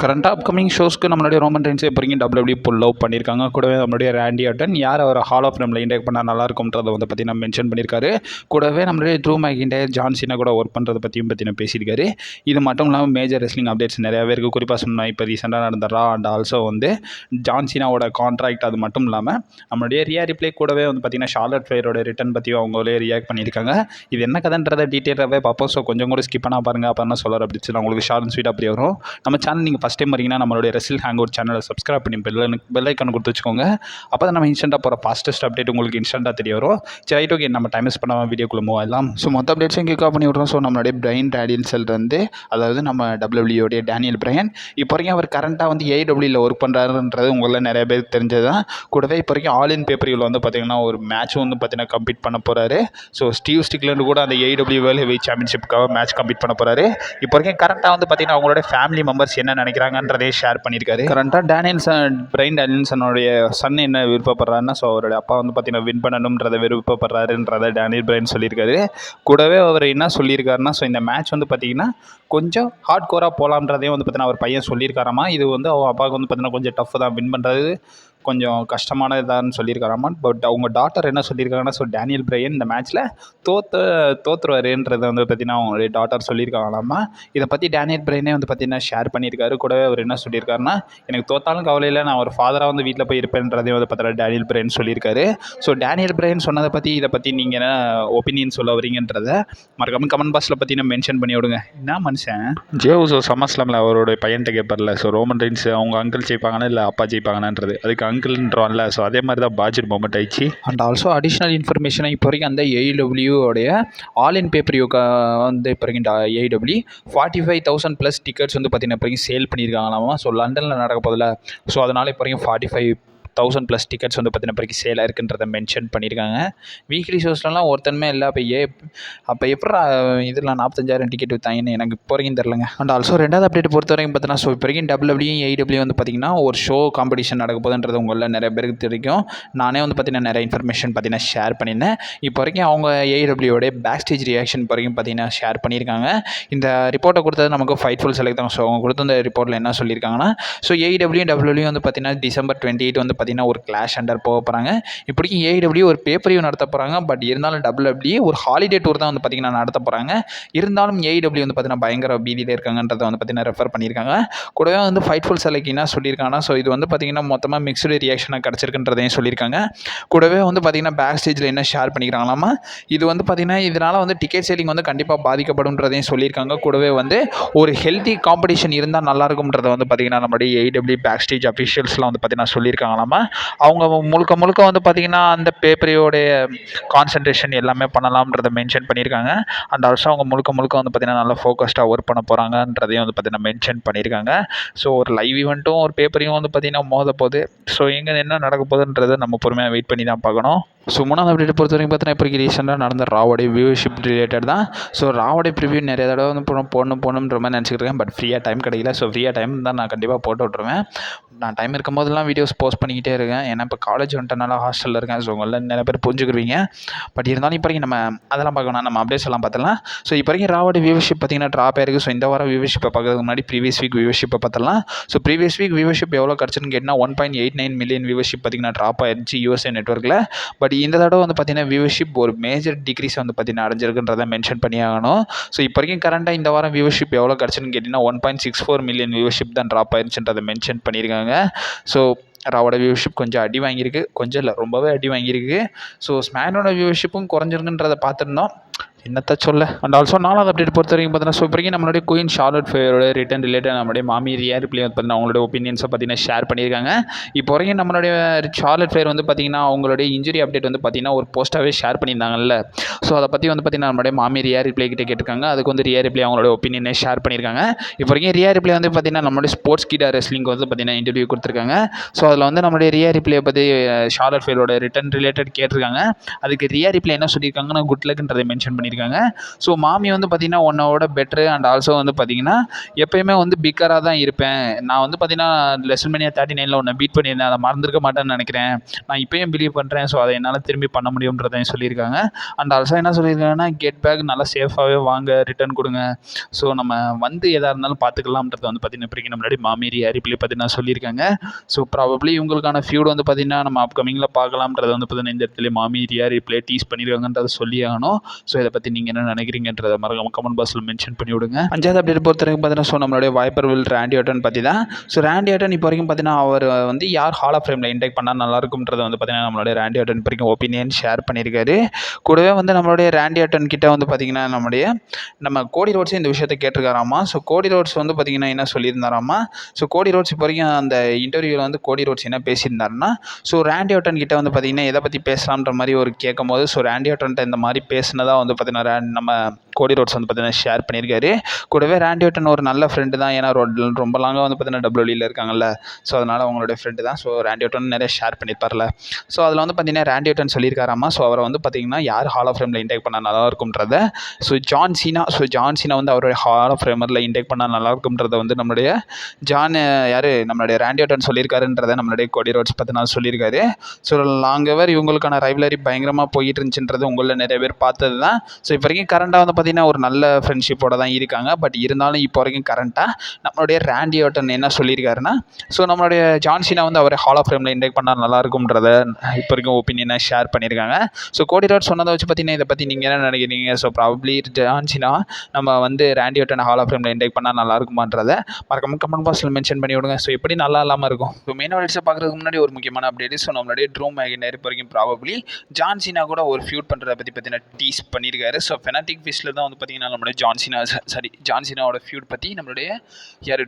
கரண்ட்டாக அப்கமிங் ஷோஸ்க்கு நம்மளுடைய Roman Reigns இப்போ வரைக்கும் டபிள்யூடபிள்யூ புல் அவுட் பண்ணியிருக்காங்க. கூடவே நம்மளுடைய ரேண்டி ஆர்டன் யார் அவர் ஹால் ஆஃப் ஃபேமில் இன்டேக் பண்ணால் நல்லாயிருக்கும்ன்றதை வந்து பற்றி நம்ம மென்ஷன் பண்ணியிருக்காரு. கூடவே நம்மளுடைய ட்ரூ மேக்கின்டயர் ஜான் சீனா கூட ஒர்க் பண்ணுறதை பற்றியும் பேசியிருக்காரு. இது மட்டும் இல்லாமல் மேஜர் ரெஸ்லிங் அப்டேட்ஸ் நிறையாவே இருக்குது. குறிப்பாக சொன்னால் இப்போ ரீசெண்டாக நடந்த ரா அண்ட் ஆல்சோ வந்து ஜான் சீனாவோட கான்ட்ராக்ட், அது மட்டும் இல்லாமல் நம்மளுடைய ரியா ரிப்ளே கூடவே வந்து பார்த்திங்கன்னா ஷார்லட் ஃப்ளேரோட ரிட்டன் பற்றியும் அவங்களே ரியாக்ட் பண்ணியிருக்காங்க. இது என்ன கதைன்றதை டீட்டெயிலாகவே பார்ப்போம். ஸோ கொஞ்சம் கூட ஸ்கிப் பண்ணால் பாருங்கள். அப்போ என்ன சொல்கிற அப்படி சொல்லி உங்களுக்கு ஷார்ட் அண்ட் ஸ்வீட் அப்படி வரும். நம்ம சேனல் நீங்கள் ஃபஸ்ட் டைம் வரீங்கன்னா நம்மளுடைய ரெஸ்லிங் ஹேங் அவுட் சேனலை சப்ஸ்கிரைப் பண்ணி பெல் ஐக்கான் கொடுத்து வச்சுக்கோங்க. அப்போ தான் நம்ம இன்ஸ்டன்ட்டாக போகிற ஃபாஸ்டஸ்ட் அப்டேட் உங்களுக்கு இன்ஸ்டன்ட்டாக தெரிய வரும். சரி, ரைட், ஓகே, நம்ம டைம் வேஸ்ட் பண்ணாமல் வீடியோக்குள்ளே மூவ் ஆகலாம். ஸோ மொத்த அப்டேட்ஸும் கிக் ஆஃப் பண்ணி விட்றோம். ஸோ நம்மளுடைய பிரைன் டேனியல்ஸ் வந்து, அதாவது நம்ம டபிள்யூடபிள்யூடைய டேனியல் பிரையன், இப்போ வரைக்கும் அவர் கரண்ட்டாக வந்து ஏடபிள்யூவில் ஒர்க் பண்ணுறாருன்றது உங்களில் நிறைய பேர் தெரிஞ்சது தான். கூடவே இப்போ வரைக்கும் ஆல் இன் பேப்பரியில் வந்து பார்த்திங்கன்னா ஒரு மேட்ச்சும் வந்து பார்த்திங்கன்னா கம்ப்ளீட் பண்ண போகிறாரு. ஸோ ஸ்டீவ் ஸ்டிக்லண்ட் கூட அந்த ஏடபிள்யூ வேர்ல்ட் ஹெவி சாம்பியன்ஷிப்புக்காக மேட்ச் கம்ப்ளீட் பண்ண போகிறாரு. இப்போ வரைக்கும் கரண்ட்டாக வந்து பார்த்திங்கன்னா அவங்களோட ஃபேமிலி மெம்பர்ஸ் என்ன நினைக்கிறாங்கன்றதே ஷேர் பண்ணியிருக்காரு. கரண்ட்டாக பிரைன் டேனியல்சனோடைய சன் என்ன விருப்பப்படுறாருன்னா, ஸோ அவருடைய அப்பா வந்து பார்த்திங்கன்னா வின் பண்ணணுன்றதை விருப்பப்படுறாருன்றதை டேனியல் பிரைன் சொல்லியிருக்காரு. கூடவே அவர் என்ன சொல்லியிருக்காருன்னா, ஸோ இந்த மேட்ச் வந்து பார்த்திங்கன்னா கொஞ்சம் ஹார்ட் கோராக போகலான்றதையும் வந்து பார்த்திங்கன்னா அவர் பையன் சொல்லியிருக்காராமா. இது வந்து அவங்க அப்பாவுக்கு வந்து பார்த்திங்கன்னா கொஞ்சம் டஃப் தான், வின் பண்ணுறது கொஞ்சம் கஷ்டமானதான்னு சொல்லியிருக்காராமா. பட் அவங்க டாட்டர் என்ன சொல்லியிருக்காங்கன்னா, ஸோ டேனியல் பிரையன் இந்த மேட்ச்சில் தோற்றுருவாருன்றதை வந்து பார்த்திங்கன்னா அவங்களுடைய டாட்டர் சொல்லியிருக்காங்களாமா. இதை பற்றி டேனியல் பிரையனே வந்து பார்த்திங்கன்னா ஷேர் பண்ணியிருக்காரு. கூடவே அவர் என்ன சொல்லியிருக்காருன்னா, எனக்கு தோத்தாலும் கவலை இல்லை, நான் ஒரு ஃபாதராக வந்து வீட்டில் போய் இருப்பேன்றதையும் வந்து பார்த்தீங்கன்னா டேனியல் பிரையன் சொல்லியிருக்காரு. ஸோ டேனியல் பிரையன் சொன்னதை பற்றி இதை பற்றி நீங்கள் என்ன ஒப்பீனியன் சொல்ல வரீங்கன்றதை மறக்காம கமெண்ட் பாக்ஸில் பற்றி நான் மென்ஷன் பண்ணி விடுங்க. என்ன மனுஷன் ஜேவுசோ சமஸ்லாமில் அவரோட பையன்கிட்ட கேட்பார்ல, ஸோ ரோமன் ரெயின்ஸ் அவங்க அங்கிள் ஜெயிப்பாங்கன்னா இல்லை அப்பா ஜெயிப்பாங்கன்றது, அதுக்கு அங்கிள்ன்றோம்ல. ஸோ அதே மாதிரி தான் பாஜெட் மொமெண்ட் ஆயிடுச்சு. அண்ட் ஆல்சோ அடிஷ்னல் இன்ஃபர்மேஷனை இப்போ வரைக்கும் அந்த ஏடபிள்யூடைய ஆல் இன் பேப்பரியோக்கு வந்து இப்போ வரைக்கும் ஏடபிள்யூ 45,000 ப்ளஸ் டிக்கெட்ஸ் வந்து பார்த்திங்கன்னா இப்போ வரைக்கும் சேல் பண்ணியிருக்காங்களாமா. ஸோ லண்டனில் நடக்க போதில்ல, ஸோ அதனால் இப்போ வரைக்கும் 45,000 ப்ளஸ் டிக்கெட்ஸ் வந்து பார்த்திங்கன்னா இப்போ சேல் ஆயிருக்குன்றதை மென்ஷன் பண்ணியிருக்காங்க. வீக்லி ஷோஸ்லாம் ஒருத்தனுமே இல்லை. அப்போ எப்படா இதில் 45,000 டிக்கெட் விற்றாங்கன்னு எனக்கு இப்போ வரைக்கும் தெரிலங்க. அண்ட் ஆல்சோ ரெண்டாவது அப்டேட் பொறுத்த வரைக்கும் பார்த்தீங்கன்னா, ஸோ இப்போ வரைக்கும் டபிள்யூடபிள்யூ ஏடபிள்யூ வந்து பார்த்திங்கன்னா ஒரு ஷோ காம்படிஷன் நடக்க போகுதுன்றது உங்களில் நிறைய பேருக்கு தெரியும். நானே வந்து பார்த்திங்கன்னா நிறைய இன்ஃபர்மேஷன் பார்த்திங்கன்னா ஷேர் பண்ணியிருந்தேன். இப்போ வரைக்கும் அவங்க ஏடபிள்யூடைய பேக் ஸ்டேஜ் ரியாக்ஷன் இப்போ வரைக்கும் பார்த்திங்கன்னா ஷேர் பண்ணியிருக்காங்க. இந்த ரிப்போர்ட்டை கொடுத்தது நமக்கு ஃபைட்ஃபுல் செலக்ட் தான். ஸோ அவங்க கொடுத்த இந்த ரிப்போர்ட்டில் என்ன சொல்லியிருக்காங்கன்னா, ஸோ ஏடபிள்யூ டபிள்யூடபிள்யூ வந்து பார்த்திங்கன்னா December 28 வந்து பார்த்திங்கன்னா ஒரு கிளாஷ் அண்டர் போக போகிறாங்க. இப்படிக்கு ஏடபிள்யூ ஒரு பேப்பரையும் நடத்த போகிறாங்க. பட் இருந்தாலும் டபிள்யூடபிள்யூ ஒரு ஹாலிடே டூர் தான் வந்து பார்த்திங்கன்னா நடத்த போகிறாங்க. இருந்தாலும் ஏடபிள்யூ வந்து பார்த்திங்கன்னா பயங்கர பீதியில் இருக்காங்கன்றதை வந்து பார்த்திங்கன்னா ரெஃபர் பண்ணியிருக்காங்க. கூடவே வந்து ஃபைட்ஃபுல் செலக்ட் என்ன சொல்லியிருக்காங்கன்னா, ஸோ இது வந்து பார்த்திங்கன்னா மொத்தமாக மிக்ஸ்டு ரியாக்ஷனாக கிடச்சிருக்குன்றதையும் சொல்லியிருக்காங்க. கூடவே வந்து பார்த்திங்கன்னா பேக் ஸ்டேஜில் என்ன ஷேர் பண்ணிக்கிறாங்களாமா, இது வந்து பார்த்திங்கன்னா இதனால் வந்து டிக்கெட் சேலிங் வந்து கண்டிப்பாக பாதிக்கப்படும்ன்றதையும் சொல்லியிருக்காங்க. கூடவே வந்து ஒரு ஹெல்த்தி காம்படிஷன் இருந்தால் நல்லாயிருக்கும்ன்றதை வந்து பார்த்திங்கன்னா நம்மளுடைய ஏடபிள்யூ பேக் ஸ்டேஜ் அஃபிஷியல்ஸ்லாம் வந்து பார்த்திங்கன்னா சொல்லியிருக்காங்களாமா. அவங்க முழுக்க வந்து பார்த்திங்கன்னா அந்த பேப்பரையோடைய கான்சன்ட்ரேஷன் எல்லாமே பண்ணலாம்ன்றதை மென்ஷன் பண்ணியிருக்காங்க. அண்ட் ஆல்சோ அவங்க முழுக்க வந்து பார்த்திங்கன்னா நல்லா ஃபோக்கஸ்டாக ஒர்க் பண்ண போகிறாங்கன்றதையும் வந்து பார்த்திங்கன்னா மென்ஷன் பண்ணியிருக்காங்க. ஸோ ஒரு லைவ் ஈவெண்ட்டும் ஒரு பேப்பரையும் வந்து பார்த்திங்கன்னா மோத போகுது. ஸோ எங்கே என்ன நடக்க போகுதுன்றதை நம்ம பொறுமையாக வெயிட் பண்ணி தான் பார்க்கணும். ஸோ மூணாவது அப்டேட் பொறுத்த வரைக்கும் பார்த்தீங்கன்னா இப்போ ரீசெண்டாக நடந்த ராவோடைய வியூவர்ஷிப் ரிலேட்டட் தான். ஸோ ராவோடைய ப்ரிவியூ நிறைய தடவை வந்து போடணுன்ற மாதிரி நினச்சிக்கிட்டு இருக்கேன். பட் ஃப்ரீயாக டைம் கிடைக்கல. ஸோ ஃப்ரீயாக டைம் தான் நான் கண்டிப்பாக போட்டு விட்ருவேன். நான் டைம் இருக்கும் போதெல்லாம் வீடியோஸ் போஸ்ட் பண்ணிக்கிட்டே இருக்கேன். ஏன்னா இப்போ காலேஜ் வந்துட்டனால ஹாஸ்டலில் இருக்கேன். ஸோ உங்களில் நிறைய பேர் புரிஞ்சுக்கிருவீங்க. பட் இருந்தாலும் இப்போ வரைக்கும் நம்ம அதெல்லாம் பார்க்கணும், நம்ம அப்டேட்ஸ் எல்லாம் பார்த்துலாம். ஸோ இப்போ வரைக்கும் ராவோடைய வியூவர்ஷிப் பார்த்தீங்கன்னா ட்ராப் ஆயிருக்கு. ஸோ இந்த வாரம் வியூவர்ஷிப்பை பார்க்கறதுக்கு முன்னாடி ப்ரீவியஸ் வீக் வியூவர்ஷிப்பை பார்த்தலாம். ஸோ ப்ரீவியஸ் வீக் வியூவர்ஷிப் எவ்வளோ கிடச்சுன்னு கேட்டால் 1.89 மில்லியன் வியூவர்ஷிப் பார்த்திங்கன்னா ட்ராப் ஆயிடுச்சு USA நெட்வொர்க்கில். பட் இந்த தடவை வந்து பார்த்திங்கன்னா வியூவர்ஷிப் ஒரு மேஜர் டிக்ரீஸ் வந்து பார்த்திங்கன்னா அடைஞ்சிருக்குன்றதை மென்ஷன் பண்ணி ஆகணும். ஸோ இப்போ வரைக்கும் கரண்ட்டாக இந்த வாரம் வியூவர்ஷிப் எவ்வளோ கிடச்சுன்னு கேட்டிங்கன்னா 1.64 மில்லியன் வியூவர்ஷிப் தான் ட்ராப் ஆயிடுச்சுன்றதை மென்ஷன் பண்ணியிருக்காங்க. ஸோ ராவோட வியூவர்ஷிப் கொஞ்சம் அடி வாங்கியிருக்கு, கொஞ்சம் இல்லை ரொம்பவே அடி வாங்கியிருக்கு. ஸோ ஸ்மேனோட வியூவர்ஷிப்பும் குறைஞ்சிருக்குன்றதை பார்த்துருந்தோம். என்னத்த சொல்ல. அண்ட் ஆல்சோ நாலாவது அப்டேட் பொறுத்த வரைக்கும் பார்த்தீங்கன்னா, ஸோ இப்போ வரைக்கும் நம்மளுடைய குயின் ஷார்லட் ஃப்ளேரோட ரிட்டர்ன் ரிலேட்டட் நம்மளுடைய மாமி ரியா ரிப்ளே வந்து பார்த்தீங்கன்னா அவங்களோட ஒப்பீனியன்ஸை பார்த்தீங்கன்னா ஷேர் பண்ணியிருக்காங்க. இப்போ வரைக்கும் நம்மளுடைய ஷார்லட் ஃப்ளேர் வந்து பார்த்திங்கன்னா அவங்களுடைய இன்ஜுரி அப்டேட் வந்து பார்த்திங்கன்னா ஒரு போஸ்ட்டாகவே ஷேர் பண்ணியிருந்தாங்கல்ல. ஸோ அதை பற்றி வந்து பார்த்திங்கன்னா நம்மளுடைய மாமி ரியா ரிப்ளே கிட்டே கேட்டிருக்காங்க. அதுக்கு வந்து ரியா ரிப்ளே அவங்களோட ஒப்பீனியனை ஷேர் பண்ணியிருக்காங்க. இப்போ வரைக்கும் ரியா ரிப்ளே வந்து பார்த்திங்கன்னா நம்மளுடைய ஸ்போர்ட்ஸ் கீடா ரெஸ்லிங் வந்து பார்த்திங்கன்னா இன்டர்வியூ கொடுத்துருக்காங்க. ஸோ அதில் வந்து நம்மளுடைய ரியா ரிப்ளே பற்றி ஷார்லட் ஃப்ளேரோட ரிட்டர்ன் ரிலேட்டட் கேட்டிருக்காங்க. அதுக்கு ரியா ரிப்ளே என்ன சொல்லியிருக்காங்கன்னா குட் லக்ன்றதை மென்ஷன் பண்ணியிருக்காங்க. பண்ணியிருக்காங்க. ஸோ மாமி வந்து பார்த்திங்கன்னா உன்னோட பெட்ரு அண்ட் ஆல்சோ வந்து பார்த்திங்கன்னா எப்பயுமே வந்து பிக்கராக தான் இருப்பேன். நான் வந்து பார்த்திங்கன்னா லெசல்மேனியா 39ல் உன்னை பீட் பண்ணியிருந்தேன். அதை மறந்துருக்க மாட்டேன்னு நினைக்கிறேன். நான் இப்பயும் பிலீவ் பண்ணுறேன். ஸோ அதை என்னால் திரும்பி பண்ண முடியுன்றதையும் சொல்லியிருக்காங்க. அண்ட் ஆல்சோ என்ன சொல்லியிருக்காங்கன்னா கெட் பேக் நல்லா சேஃபாகவே வாங்க, ரிட்டர்ன் கொடுங்க. ஸோ நம்ம வந்து எதாக இருந்தாலும் பார்த்துக்கலாம்ன்றத வந்து பார்த்திங்கன்னா இப்போதைக்கு முன்னாடி மாமி ரிப்ளை பார்த்திங்கன்னா சொல்லியிருக்காங்க. ஸோ ப்ராபப்ளி இவங்களுக்கான ஃபியூட் வந்து பார்த்திங்கன்னா நம்ம அப்கமிங்கில் பார்க்கலாம்ன்றத வந்து பார்த்திங்கன்னா இந்த இடத்துல மாமி ரிப்ளை டீஸ் பண்ணியிருக்காங்கன்றதை சொல்லி ஆகணும். ஸோ இதை பற்றி நீங்கள் என்ன நினைக்கிறீங்கன்றதை மறக்காம கமெண்ட் பாக்ஸில் மென்ஷன் பண்ணி விடுங்க. 5வது அப்டேட் பொறுத்த வரைக்கும் பார்த்தீங்கன்னா ஸோ நம்மளுடைய வைப்பர்வில் ராண்டி ஆர்டன் பற்றி தான். ஸோ ராண்டி ஆர்டன் இப்போ வரைக்கும் பார்த்தீங்கன்னா அவர் வந்து யார் ஹால் ஆஃப் ஃபேமில் இன்டெக்ட் பண்ணால் நல்லாயிருக்கும்ன்றதை வந்து பார்த்தீங்கன்னா நம்மளுடைய ராண்டி ஆர்டன் இப்போ வரைக்கும் ஒப்பீனியன் ஷேர் பண்ணியிருக்காரு. கூடவே வந்து நம்மளுடைய ராண்டி ஆர்டன் கிட்ட வந்து பார்த்திங்கன்னா நம்ம கோடி ரோட்ஸ் இந்த விஷயத்தை கேட்டிருக்காராமா. ஸோ கோடி ரோட்ஸ் வந்து பார்த்திங்கன்னா என்ன சொல்லியிருந்தாராமா. ஸோ கோடி ரோட்ஸ் இப்போ வரைக்கும் அந்த இன்டர்வியூவில் வந்து கோடி ரோட்ஸ் என்ன பேசியிருந்தாருன்னா ஸோ ராண்டி ஆர்டன் கிட்ட வந்து பார்த்திங்கன்னா எதை பற்றி பேசலாம்ன்ற மாதிரி ஒரு கேட்கும்போது ஸோ ராண்டி ஆர்டன்ட்ட இந்த மாதிரி பேசினதாக வந்து பார்த்திங்கன்னா நம்ம கோடி ரோட்ஸ் வந்து பார்த்திங்கன்னா ஷேர் பண்ணியிருக்காரு. கூடவே ராண்டி ஆர்டன் ஒரு நல்ல ஃப்ரெண்டு தான். ஏன்னா ரொம்ப லாங்காக வந்து பார்த்திங்கன்னா டபிள்யூவில் இருக்காங்கல்ல. ஸோ அதனால் அவங்களுடைய ஃப்ரெண்டு தான். ஸோ ராண்டி ஆர்டன் நிறைய ஷேர் பண்ணியிருப்பார்ல. ஸோ அதில் வந்து பார்த்திங்கன்னா ராண்டி ஆர்டன் சொல்லியிருக்காராமா. ஸோ அவரை வந்து பார்த்திங்கன்னா யார் ஹால் ஆஃப் ஃபேமில் இன்டேக் பண்ணால் நல்லாயிருக்கும்ன்றத ஜான் சீனா வந்து அவருடைய ஹால் ஆஃப் ஃபேமரில் இன்டேக் பண்ணால் நல்லாயிருக்கும்ன்றத வந்து நம்மளுடைய நம்மளுடைய ராண்டி ஆர்டன் சொல்லியிருக்காருன்றதை நம்மளுடைய கோடி ரோட்ஸ் பார்த்திங்கன்னா சொல்லியிருக்காரு. ஸோ லாங்கவர் இவங்களுக்கான ரைவலரி பயங்கரமாக போயிட்டு இருந்துச்சுன்றது உங்களில் நிறைய பேர் பார்த்தது தான். ஸோ இப்போ வரைக்கும் கரண்டாக வந்து பார்த்திங்கன்னா ஒரு நல்ல ஃப்ரெண்ட்ஷிப்போட தான் இருக்காங்க. பட் இருந்தாலும் இப்போ வரைக்கும் கரண்ட்டாக நம்மளுடைய ராண்டி ஆர்டன் என்ன சொல்லியிருக்காருன்னா ஸோ நம்மளுடைய ஜான் சீனா வந்து அவர் ஹால் ஆஃப் ஃபேமில் இன்டேக் பண்ணால் நல்லாயிருக்கும்ன்றத இப்போ வரைக்கும் ஒப்பீனியனை ஷேர் பண்ணியிருக்காங்க. ஸோ கோடி ரோட்ஸ் சொன்னதை வச்சு பார்த்தீங்கன்னா இதை பற்றி நீங்கள் என்ன நினைக்கிறீங்க. ஸோ ப்ராபப்ளி ஜான் சீனா நம்ம வந்து ராண்டி ஆர்டன் ஹால் ஆஃப் ஃபேமில் இன்டேக் பண்ணால் நல்லாயிருக்குமான்றதை மறக்காம கமெண்ட் பாக்ஸில் மென்ஷன் பண்ணி விடுங்க. ஸோ எப்படி நல்லா இல்லாமல் இருக்கும். ஸோ மெயின் அப்டேட்ஸை பார்க்குறதுக்கு முன்னாடி ஒரு முக்கியமான அப்டேட். ஸோ நம்மளுடைய ட்ரூ மேக்கின்டையர் இப்போ வரைக்கும் ப்ராபப்ளி ஜான் சீனா கூட ஒரு ஃபியூட் பண்ணுறதை பற்றி பார்த்தீங்கன்னா டீஸ் பண்ணியிருக்காரு. ஸோ ஃபெனாட்டிக் ஃபிஸ்ட்டில் தான் வந்து பார்த்தீங்கன்னா நம்மளுடைய ஜான் சீனாவோட ஃபியூட் பற்றி நம்மளுடைய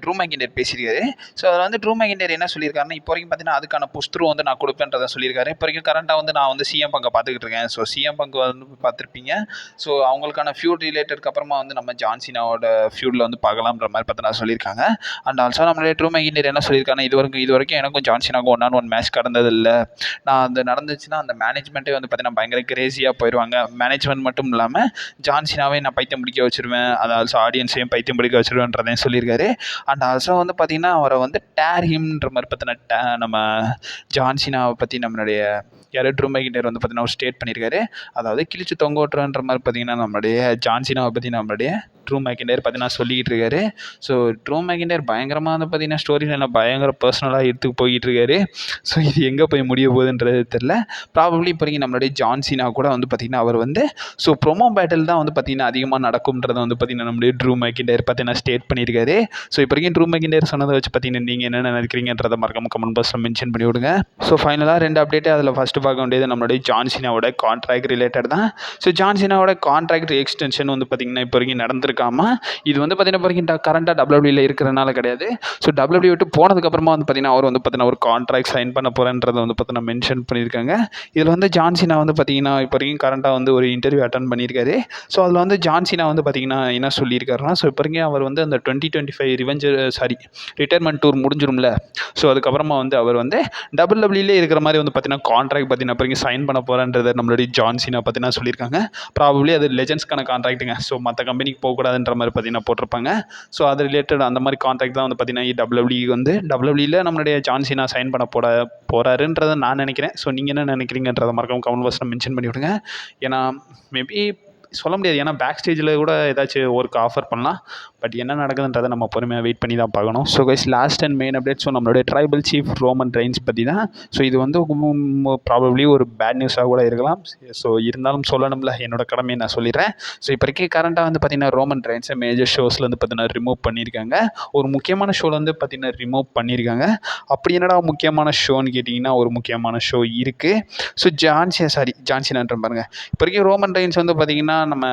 ட்ரூ மேக்கின்டையர் பேசியிருக்காரு. ஸோ அதில் வந்து ட்ரூ மேக்கின்டையர் என்ன சொல்லியிருக்காருன்னா இப்போ வரைக்கும் பார்த்தீங்கன்னா அதுக்கான புஸ்த்ரூ வந்து நான் கொடுப்பேன்றதை சொல்லியிருக்காரு. இப்போ வரைக்கும் கரண்ட்டாக வந்து நான் வந்து சிஎம் பங்கை பார்த்துக்கிட்டு இருக்கேன். ஸோ சிஎம் பங்கு வந்து பார்த்துருப்பீங்க. ஸோ அவங்களுக்கான ஃபியூட் ரிலேட்டடுக்கு அப்புறமா வந்து நம்ம ஜான் சீனாவோட ஃபியூடில் வந்து பார்க்கலாம்ன்ற மாதிரி பார்த்தீங்கன்னா சொல்லியிருக்காங்க. அண்ட் ஆல்சோ நம்மளுடைய ட்ரூ மேக்கின்டையர் என்ன சொல்லியிருக்காருன்னா இது வரைக்கும் எனக்கும் ஜான் சீனாவுக்கும் 1-on-1 மேட்ச் கடந்தது இல்லை. நான் அது நடந்துச்சுன்னா அந்த மேனேஜ்மெண்ட்டே வந்து பார்த்தீங்கன்னா பயங்கர கிரேசியாக போயிடுவாங்க. மேனேஜ்மெண்ட் மட்டும் இல்லாமல் ஜான் சீனாவே நான் பைத்தியம் பிடிக்க வச்சுருவேன். அது ஆல்சோ ஆடியன்ஸையும் பைத்தியம் பிடிக்க வச்சுருவேன்றதையும் சொல்லியிருக்காரு. அண்ட் ஆல்சோ வந்து பார்த்திங்கன்னா அவரை வந்து டேர் ஹிம்ன்ற மாதிரி பார்த்தினா நம்ம ஜான் சீனாவை பற்றி நம்மளுடைய ட்ரூ மேக்கின்டையர் வந்து பார்த்திங்கன்னா ஒரு ஸ்டேட் பண்ணியிருக்காரு. அதாவது கிழிச்சு தொங்க ஓட்டுறன்ற மாதிரி பார்த்திங்கன்னா நம்மளுடைய ஜான் சீனாவை பற்றி நம்மளுடைய ட்ரூ மேக்கின்டையர் பார்த்தீங்கன்னா சொல்லிக்கிட்டு இருக்காரு. ஸோ ட்ரூ மேக்கின்டையர் பயங்கரமாக வந்து பார்த்திங்கன்னா ஸ்டோரி லைனில் பயங்கர பர்சனலாக எடுத்துக்கு போய்கிட்டு இருக்காரு. ஸோ இது எங்கே போய் முடிய போகுதுன்றது தெரில. ப்ராபப்ளி இப்போ வரைக்கும் நம்மளுடைய ஜான் சீனா கூட வந்து பார்த்திங்கன்னா அவர் வந்து ஸோ ப்ரொமோ பேட்டில் தான் வந்து பார்த்திங்கன்னா அதிகமாக நடக்கும்ன்றதை வந்து பார்த்திங்கன்னா நம்மளுடைய ட்ரூ மேக்கின்டையர் பார்த்தீங்கன்னா ஸ்டேட் பண்ணியிருக்காரு. ஸோ இப்போ வரைக்கும் ட்ரூ மேக்கின்டையர் சொன்னதை வச்சு பார்த்திங்கன்னா நீங்கள் என்ன நினைக்கிறீங்கன்றதை மறக்காம கமெண்ட் பாக்ஸில் மென்ஷன் பண்ணி விடுங்க. ஸோ ஃபைனலாக 2 அப்டேட்டு அதில் ஃபஸ்ட்டு பார்க்க வேண்டியது நம்மளுடைய ஜான் சீனாவோட கான்ட்ராக்ட் ரிலேட்டட் தான். ஸோ ஜான் சீனாவோட கான்ட்ராக்ட் எக்ஸ்டென்ஷன் வந்து பார்த்திங்கன்னா இப்போ வரைக்கும் நடந்திருக்காமா. இது வந்து பார்த்திங்கன்னா இப்போ வரைக்கும் கரண்ட்டாக டபிள்யூடபிள்யூவில் இருக்கிறனால கிடையாது. ஸோ டபிள்யூடபிள்யூ விட்டு போனதுக்கப்புறமா வந்து பார்த்திங்கன்னா அவர் வந்து பார்த்திங்கன்னா ஒரு கான்ட்ராக்ட் சைன் பண்ண போகிறேன்றதை வந்து பார்த்திங்கன்னா மென்ஷன் பண்ணியிருக்காங்க. இதில் வந்து ஜான் சீனா வந்து பார்த்திங்கன்னா இப்போ வரைக்கும் கரண்ட்டாக வந்து ஒரு இன்டர்வியூ அட்டன் பண்ணியிருக்காரு. ஸோ அதில் வந்து ஜான் சீனா வந்து பார்த்திங்கன்னா என்ன சொல்லியிருக்காருன்னா ஸோ இப்போ வரைக்கும் அவர் வந்து அந்த 2025 ரிட்டையர்மெண்ட் டூர் முடிஞ்சிரும்ல. ஸோ அதுக்கப்புறமா வந்து அவர் வந்து டபிள்யூடபிள்யூலே இருக்கிற மாதிரி வந்து பார்த்திங்கன்னா கான்ட்ராக்ட் பார்த்திங்கன்னா இப்போ வரைக்கும் சைன் பண்ண போகிறேன்றதை நம்மளுடைய ஜான் சீனா பார்த்திங்கன்னா சொல்லியிருக்காங்க. ப்ராபப்ளி அது லெஜெண்ட்ஸ்க்கான கான்ட்ராக்ட்டுங்க. ஸோ மற்ற கம்பெனிக்கு போகக்கூடாதுன்ற மாதிரி பார்த்திங்கன்னா போட்டிருப்பாங்க. ஸோ அது ரிலேட்டட் அந்த மாதிரி கான்ட்ராக்ட் தான் வந்து பார்த்திங்கன்னா டபிள்யூடபிள்யூவில் நம்மளுடைய ஜான் சீனா சைன் பண்ண போகிறாருன்றதை நான் நினைக்கிறேன். ஸோ நீங்கள் என்ன நினைக்கிறீங்கன்றதை மறக்காம கமெண்ட் பாக்ஸில் மென்ஷன் பண்ணி விடுங்க. ஏன்னா மேபி சொல்ல முடியாது. ஏன்னா பேக் ஸ்டேஜில் கூட ஏதாச்சும் ஒர்க் ஆஃபர் பண்ணலாம். பட் என்ன நடக்குதுன்றதை நம்ம பொறுமையாக வெயிட் பண்ணி தான் பார்க்கணும். So guys last and main update. So நம்மளுடைய ட்ரைபல் சீஃப் ரோமன் ரெயின்ஸ் பற்றி தான். ஸோ இது வந்து ப்ராபப்ளி ஒரு பேட் நியூஸாக கூட இருக்கலாம். ஸோ இருந்தாலும் சொல்லணும்ல, என்னோட கடமையை நான் சொல்லிடுறேன். ஸோ இப்போ இருக்க கரண்ட்டாக வந்து பார்த்திங்கன்னா ரோமன் ரெயின்ஸை மேஜர் ஷோஸில் வந்து பார்த்திங்கன்னா ரிமூவ் பண்ணியிருக்காங்க. ஒரு முக்கியமான ஷோவில் வந்து பார்த்திங்கன்னா ரிமூவ் பண்ணியிருக்காங்க. அப்படி என்னடா முக்கியமான ஷோன்னு கேட்டிங்கன்னா ஒரு முக்கியமான ஷோ இருக்குது. ஸோ ஜான்சினான்ற பாருங்கள். இப்போ வரைக்கும் ரோமன் ரெயின்ஸ் வந்து பார்த்திங்கன்னா நம்ம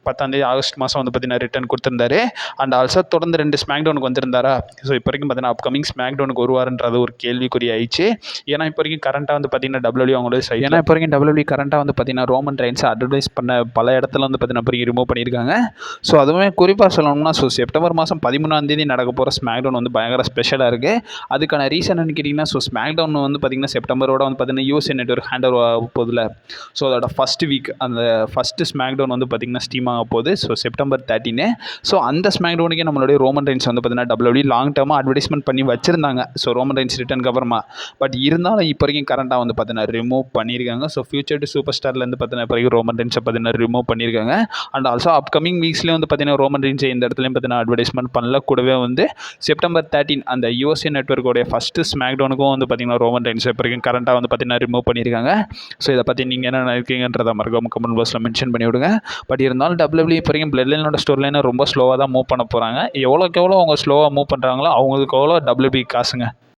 10ஆம் தேதி ஆகஸ்ட் மாதம் வந்து பார்த்திங்கன்னா ரிட்டர்ன் கொடுத்துருந்தாரு. அண்ட் ஆல்சோ தொடர்ந்து 2 ஸ்மாக்டவுனுக்கு வந்திருந்தாரா. ஸோ இப்போ வரைக்கும் பார்த்தீங்கன்னா அப்கமிங் ஸ்மாக்டவுனுக்கு வருவாருன்றது ஒரு கேள்விக்குறி ஆயிடுச்சு. ஏன்னா இப்போ வரைக்கும் கரண்ட்டாக வந்து பார்த்தீங்கன்னா டபிள்யூ அவங்களோட சைடு. ஏன்னா இப்போ வரைக்கும் டபிள்யூ கரண்ட்டாக வந்து பார்த்தீங்கன்னா ரோமன் ரெயின்ஸை அட்வர்டைஸ் பண்ண பல இடத்துல வந்து பார்த்தீங்கன்னா இப்போ ரிமூவ் பண்ணியிருக்காங்க. ஸோ அதுவுமே குறிப்பாக சொல்லணும்னா ஸோ செப்டம்பர் மாதம் 13ஆம் தேதி நடக்க போகிற ஸ்மாக்டவுன் வந்து பயங்கர ஸ்பெஷலாக இருக்குது. அதுக்கான ரீசன் கேட்டிங்கன்னா ஸோ ஸ்மாக்டவுன் வந்து பார்த்திங்கன்னா செப்டம்பரோட வந்து பார்த்தீங்கன்னா யூஎஸ்ஏ நெட்வொர்க் ஹேண்ட் ஓவர் போதில். ஸோ அதோட ஃபஸ்ட் வீக் அந்த ஃபஸ்ட்டு ஸ்மாக்டவுன் வந்து வந்து பார்த்திங்கன்னா ஸ்டீம் ஆக போகுது. So September 13. ஸோ அந்த ஸ்மாக்டவுனுக்கே நம்மளுடைய ரோமன் ரெயின்ஸ் வந்து பார்த்திங்கன்னா WWE லாங் டேர்மாக அட்வர்டைஸ்மெண்ட் பண்ணி வச்சுருந்தாங்க. ஸோ ரோமன் ரெயின்ஸ் ரிட்டர்னுக்கு அப்புறமா. பட் இருந்தாலும் இப்போ வரைக்கும் கரண்ட்டாக வந்து பார்த்தீங்கன்னா ரிமூவ் பண்ணியிருக்காங்க. ஸோ ஃபியூச்சர் டு சூப்பர் ஸ்டார்லேருந்து பார்த்தீங்கன்னா இப்போ வரைக்கும் ரோமன் ரெயின்ஸை பார்த்தீங்கன்னா ரிமூவ் பண்ணியிருக்காங்க. அண்ட் ஆல்சோ அப்கமிங் வீக்ஸ்லேயும் வந்து பார்த்தீங்கன்னா ரோமன் ரெயின்ஸை எந்த இடத்துலையும் பார்த்தீங்கன்னா அட்வர்டைஸ்மெண்ட் பண்ணல. கூடவே வந்து செப்டம்பர் 13 அந்த யூஎஸ்ஏ நெட்வொர்க்கோடைய ஃபஸ்ட்டு ஸ்மாக்டவுனுக்கும் வந்து பார்த்தீங்கன்னா ரோமன் ரெயின்ஸ் இப்போ வரைக்கும் கரண்ட்டாக வந்து பார்த்தீங்கன்னா ரிமூவ் பண்ணியிருக்காங்க. ஸோ இதை பற்றி நீங்கள் என்ன நினைக்கிறீங்கன்றதை மறக்காம கமெண்ட் பாக்ஸில் மென்ஷன் பண்ணி விடுங்க. பட் இருந்தாலும் WWE இப்போ வரைக்கும் பிளட் லைனோட ஸ்டோரி லைனை ரொம்ப ஸ்லோவாக தான் மூவ் பண்ண போகிறாங்க. எவ்வளோக்கு எவ்வளோ அவங்க ஸ்லோவாக மூவ் பண்ணுறாங்களோ அவங்களுக்கு எவ்வளோ WWE காசுங்க.